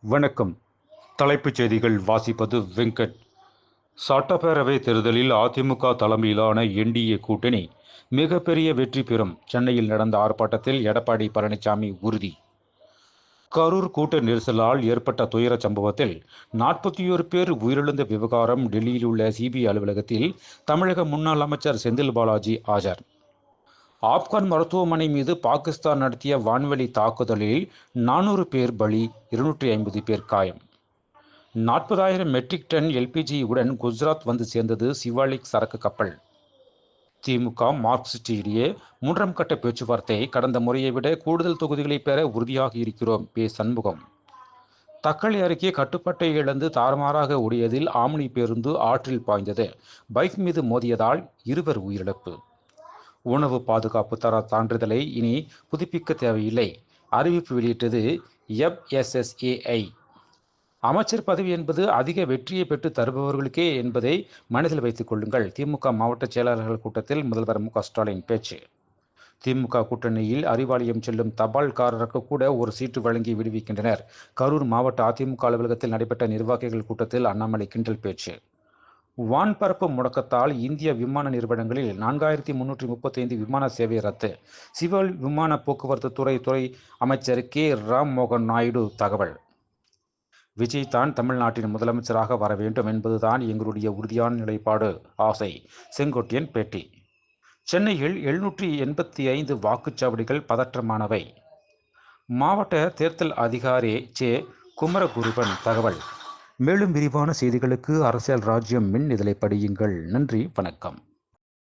வணக்கம். தலைப்புச் செய்திகள் வாசிப்பது வெங்கட். சட்டப்பேரவை தேர்தலில் அதிமுக தலைமையிலான என்டிஏ கூட்டணி மிகப்பெரிய வெற்றி பெறும். சென்னையில் நடந்த ஆர்ப்பாட்டத்தில் எடப்பாடி பழனிசாமி உறுதி. கரூர் கூட்ட நெரிசலால் ஏற்பட்ட துயர சம்பவத்தில் 41 பேர் உயிரிழந்த விவகாரம் டெல்லியில் உள்ள சிபிஐ அலுவலகத்தில் தமிழக முன்னாள் அமைச்சர் செந்தில் பாலாஜி ஆஜர். ஆப்கான் மருத்துவமனை மீது பாகிஸ்தான் நடத்திய வான்வெளி தாக்குதலில் 400 பேர் பலி, 250 பேர் காயம். 40,000 மெட்ரிக் டன் எல்பிஜி உடன் குஜராத் வந்து சேர்ந்தது சிவாலிக் சரக்கு கப்பல். திமுக மார்க்சிஸ்ட் இடையே 3ஆம் கட்ட பேச்சுவார்த்தை. கடந்த முறையை விட கூடுதல் தொகுதிகளை பெற உறுதியாக இருக்கிறோம். சண்முகம். தக்கலை அருகே கட்டுப்பாட்டை இழந்து தாறுமாறாக ஓடியதில் ஆம்னி பேருந்து ஆற்றில் பாய்ந்தது. பைக் மீது மோதியதால் 2 உயிரிழப்பு. உணவு பாதுகாப்பு தர சான்றிதழை இனி புதுப்பிக்க தேவையில்லை. அறிவிப்பு வெளியிட்டது FSSAI. அமைச்சர் பதவி என்பது அதிக வெற்றியை பெற்று தருபவர்களுக்கே என்பதை மனதில் வைத்துக் கொள்ளுங்கள். திமுக மாவட்ட செயலாளர்கள் கூட்டத்தில் முதல்வர் மு க ஸ்டாலின் பேச்சு. திமுக கூட்டணியில் அறிவாலயம் செல்லும் தபால்காரருக்கு கூட ஒரு சீட்டு வழங்கி விடுவிக்கின்றனர். கரூர் மாவட்ட அதிமுக அலுவலகத்தில் நடைபெற்ற நிர்வாகிகள் கூட்டத்தில் அண்ணாமலை கிண்டல் பேச்சு. வான்பரப்பு முடக்கத்தால் இந்திய விமான நிறுவனங்களில் 4335 விமான சேவை ரத்து. சிவில் விமான போக்குவரத்து துறை அமைச்சர் ராம் மோகன் நாயுடு தகவல். விஜய் தான் தமிழ்நாட்டின் முதலமைச்சராக வர வேண்டும் என்பதுதான் எங்களுடைய உறுதியான நிலைப்பாடு, ஆசை. செங்கோட்டையன் பேட்டி. சென்னையில் 785 வாக்குச்சாவடிகள் பதற்றமானவை. மாவட்ட தேர்தல் அதிகாரி குமரகுருபன் தகவல். மேலும் விரிவான செய்திகளுக்கு அரசியல் ராஜ்யம் மின் இதழை படியுங்கள். நன்றி, வணக்கம்.